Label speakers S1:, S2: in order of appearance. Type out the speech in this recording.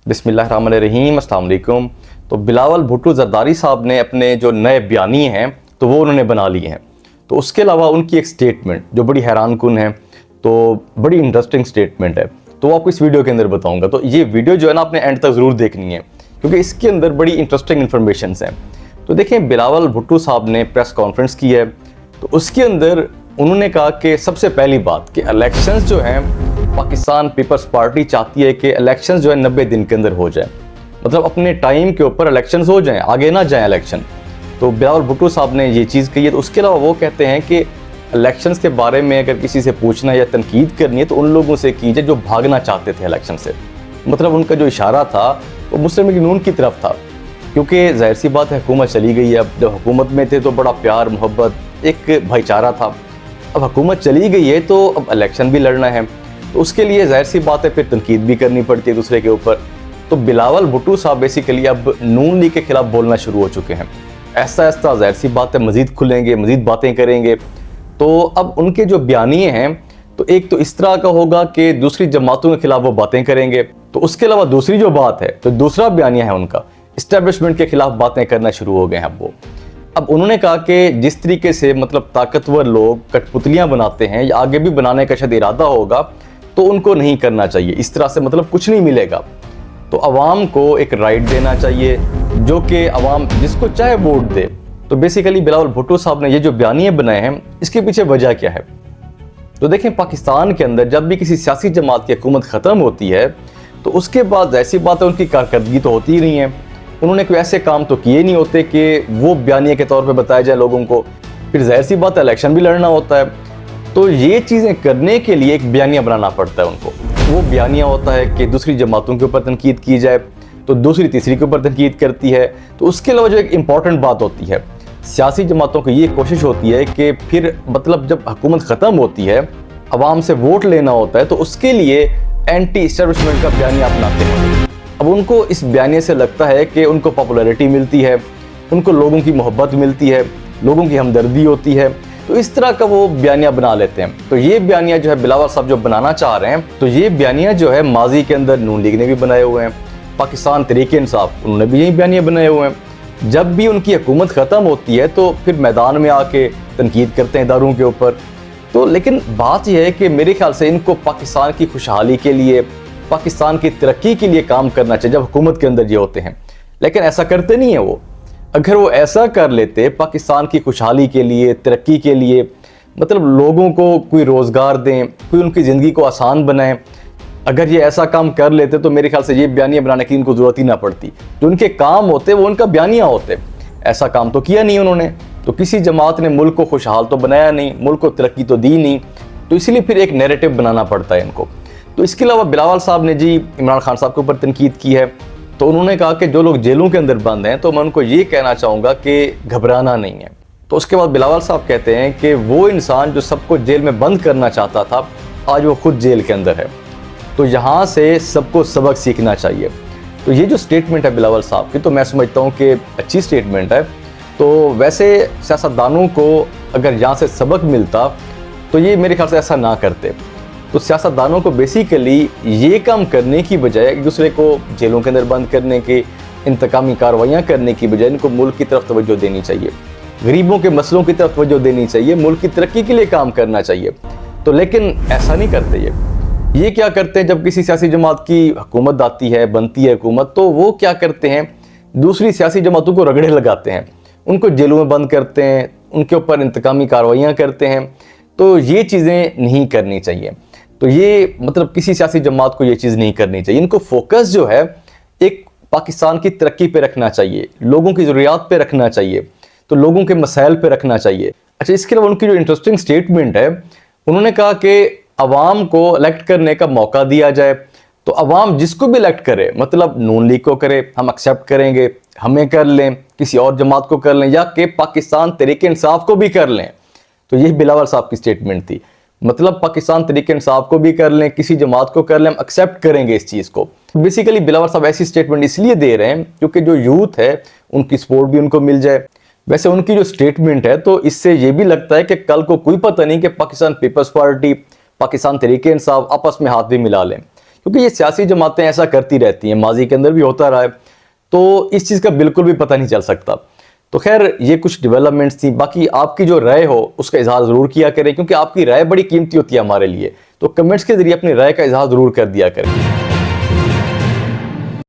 S1: बिस्मिल्लाहिर्रहमानिर्रहीम, अस्सलाम वालेकुम। तो बिलावल भुट्टो ज़रदारी साहब ने अपने जो नए बयानी हैं तो वो उन्होंने बना लिए हैं। तो उसके अलावा उनकी एक स्टेटमेंट जो बड़ी हैरानकुन है, तो बड़ी इंटरेस्टिंग स्टेटमेंट है, तो वो आपको इस वीडियो के अंदर बताऊंगा। तो ये वीडियो जो है ना, आपने एंड तक ज़रूर देखनी है क्योंकि इसके अंदर बड़ी इंटरेस्टिंग इन्फॉर्मेशन हैं। तो देखें, बिलावल भुट्टो साहब ने प्रेस कॉन्फ्रेंस की है, तो उसके अंदर उन्होंने कहा कि सबसे पहली बात कि इलेक्शंस जो हैं, पाकिस्तान पीपल्स पार्टी चाहती है कि इलेक्शंस जो है 90 दिन के अंदर हो जाए, मतलब अपने टाइम के ऊपर इलेक्शंस हो जाएं, आगे ना जाएं इलेक्शन। तो बिलावल भुट्टो साहब ने ये चीज़ कही है। तो उसके अलावा वो कहते हैं कि इलेक्शंस के बारे में अगर किसी से पूछना या तनकीद करनी है तो उन लोगों से कीजिए जो भागना चाहते थे इलेक्शन से। मतलब उनका जो इशारा था वो मुस्लिम लीग नून की तरफ था, क्योंकि जाहिर सी बात है हुकूमत चली गई है। अब जब हुकूमत में थे तो बड़ा प्यार मोहब्बत, एक भाईचारा था। अब हुकूमत चली गई है तो अब इलेक्शन भी लड़ना है, तो उसके लिए जाहिर सी बात है फिर तनकीद भी करनी पड़ती है दूसरे के ऊपर। तो बिलावल भुट्टो साहब बेसिकली अब नून लीग के खिलाफ बोलना शुरू हो चुके हैं। ऐसा ऐसा जाहिर सी बात है मज़ीद खुलेंगे, मज़ीद बातें करेंगे। तो अब उनके जो बयानिए हैं, तो एक तो इस तरह का होगा कि दूसरी जमातों के खिलाफ वो बातें करेंगे। तो उसके अलावा दूसरी जो बात है, तो दूसरा बयानिया है उनका, इस्टेब्लिशमेंट के खिलाफ बातें करना शुरू हो गए हैं वो। अब उन्होंने कहा कि जिस तरीके से मतलब ताकतवर लोग कठपुतलियां बनाते हैं या आगे भी बनाने का शायद इरादा होगा, तो उनको नहीं करना चाहिए। इस तरह से मतलब कुछ नहीं मिलेगा। तो अवाम को एक राइट देना चाहिए जो कि अवाम जिसको चाहे वोट दे। तो बेसिकली बिलावल भुट्टो साहब ने ये जो बयानिए बनाए हैं, इसके पीछे वजह क्या है? तो देखें, पाकिस्तान के अंदर जब भी किसी सियासी जमात की हुकूमत ख़त्म होती है तो उसके बाद ऐसी बात है उनकी कारकर्दगी तो होती ही नहीं है। उन्होंने कोई ऐसे काम तो किए नहीं होते कि वो बयानिए के तौर पे बताया जाए लोगों को। फिर जाहिर सी बात है इलेक्शन भी लड़ना होता है, तो ये चीज़ें करने के लिए एक बयानिया बनाना पड़ता है उनको। वो बयानिया होता है कि दूसरी जमातों के ऊपर तनकीद की जाए, तो दूसरी तीसरी के ऊपर तनकीद करती है। तो उसके अलावा जो एक इम्पॉर्टेंट बात होती है, सियासी जमातों की ये कोशिश होती है कि फिर मतलब जब हुकूमत ख़त्म होती है, अवाम से वोट लेना होता है, तो उसके लिए एंटी इस्टेब्लिशमेंट का बयानिया अपनाते हैं। अब उनको इस बयानिए से लगता है कि उनको पॉपुलैरिटी मिलती है, उनको लोगों की मोहब्बत मिलती है, लोगों की हमदर्दी होती है, तो इस तरह का वो बयानिया बना लेते हैं। तो ये बयानिया जो है बिलावल साहब जो बनाना चाह रहे हैं, तो ये बयानिया जो है माजी के अंदर नून लीग ने भी बनाए हुए हैं, पाकिस्तान तहरीक-ए-इंसाफ उन्होंने भी यही बयानिया बनाए हुए हैं। जब भी उनकी हुकूमत ख़त्म होती है तो फिर मैदान में आके तनकीद करते हैं इदारों के ऊपर। तो लेकिन बात यह है कि मेरे ख्याल से इनको पाकिस्तान की खुशहाली के लिए, पाकिस्तान की तरक्की के लिए काम करना चाहिए जब हुकूमत के अंदर ये होते हैं, लेकिन ऐसा करते नहीं है वो। अगर वो ऐसा कर लेते पाकिस्तान की खुशहाली के लिए, तरक्की के लिए, मतलब लोगों को कोई रोज़गार दें, कोई उनकी ज़िंदगी को आसान बनाएं, अगर ये ऐसा काम कर लेते तो मेरे ख्याल से ये बयानिया बनाने की इनको ज़रूरत ही ना पड़ती। जो उनके काम होते वो उनका बयानिया होते। ऐसा काम तो किया नहीं उन्होंने, तो किसी जमात ने मुल्क को खुशहाल तो बनाया नहीं, मुल्क को तरक्की तो दी नहीं, तो इसीलिए फिर एक नैरेटिव बनाना पड़ता है इनको। तो इसके अलावा बिलावल साहब ने जी इमरान खान साहब के ऊपर तनकीद की है। तो उन्होंने कहा कि जो लोग जेलों के अंदर बंद हैं, तो मैं उनको ये कहना चाहूँगा कि घबराना नहीं है। तो उसके बाद बिलावल साहब कहते हैं कि वो इंसान जो सबको जेल में बंद करना चाहता था, आज वो खुद जेल के अंदर है, तो यहाँ से सबको सबक सीखना चाहिए। तो ये जो स्टेटमेंट है बिलावल साहब की, तो मैं समझता हूँ कि अच्छी स्टेटमेंट है। तो वैसे सियासतदानों को अगर यहाँ से सबक मिलता तो ये मेरे ख्याल से ऐसा ना करते। तो सियासतदानों को बेसिकली ये काम करने की बजाय, एक दूसरे को जेलों के अंदर बंद करने की, इंतकामी कार्रवाइयाँ करने की बजाय इनको मुल्क की तरफ तवज्जो देनी चाहिए, गरीबों के मसलों की तरफ तवज्जो देनी चाहिए, मुल्क की तरक्की के लिए काम करना चाहिए। तो लेकिन ऐसा नहीं करते ये क्या करते हैं, जब किसी सियासी जमात की हुकूमत आती है, बनती है हुकूमत, तो वो क्या करते हैं, दूसरी सियासी जमातों को रगड़े लगाते हैं, उनको जेलों में बंद करते हैं, उनके ऊपर इंतकामी कार्रवाइयाँ करते हैं। तो ये चीज़ें नहीं करनी चाहिए। तो ये मतलब किसी सियासी जमात को ये चीज़ नहीं करनी चाहिए। इनको फोकस जो है एक पाकिस्तान की तरक्की पे रखना चाहिए, लोगों की ज़रूरियात पे रखना चाहिए, तो लोगों के मसाइल पे रखना चाहिए। अच्छा, इसके अलावा उनकी जो इंटरेस्टिंग स्टेटमेंट है, उन्होंने कहा कि अवाम को इलेक्ट करने का मौका दिया जाए। तो अवाम जिसको भी इलेक्ट करे, मतलब नून लीग को करे, हम एक्सेप्ट करेंगे, हमें कर लें, किसी और जमात को कर लें, या कि पाकिस्तान तहरीक-ए-इंसाफ को भी कर लें। तो ये बिलावल साहब की स्टेटमेंट थी, मतलब पाकिस्तान तहरीक-ए-इंसाफ को भी कर लें, किसी जमात को कर लें, हम एक्सेप्ट करेंगे इस चीज़ को। बेसिकली बिलावल साहब ऐसी स्टेटमेंट इसलिए दे रहे हैं क्योंकि जो यूथ है उनकी सपोर्ट भी उनको मिल जाए। वैसे उनकी जो स्टेटमेंट है, तो इससे ये भी लगता है कि कल को कोई पता नहीं कि पाकिस्तान पीपल्स पार्टी, पाकिस्तान तहरीक-ए-इंसाफ आपस में हाथ भी मिला लें, क्योंकि ये सियासी जमातें ऐसा करती रहती हैं, माजी के अंदर भी होता रहा है, तो इस चीज़ का बिल्कुल भी पता नहीं चल सकता। तो खैर ये कुछ डेवलपमेंट्स थी। बाकी आपकी जो राय हो उसका इजहार ज़रूर किया करें, क्योंकि आपकी राय बड़ी कीमती होती है हमारे लिए। तो कमेंट्स के ज़रिए अपनी राय का इजहार ज़रूर कर दिया करें।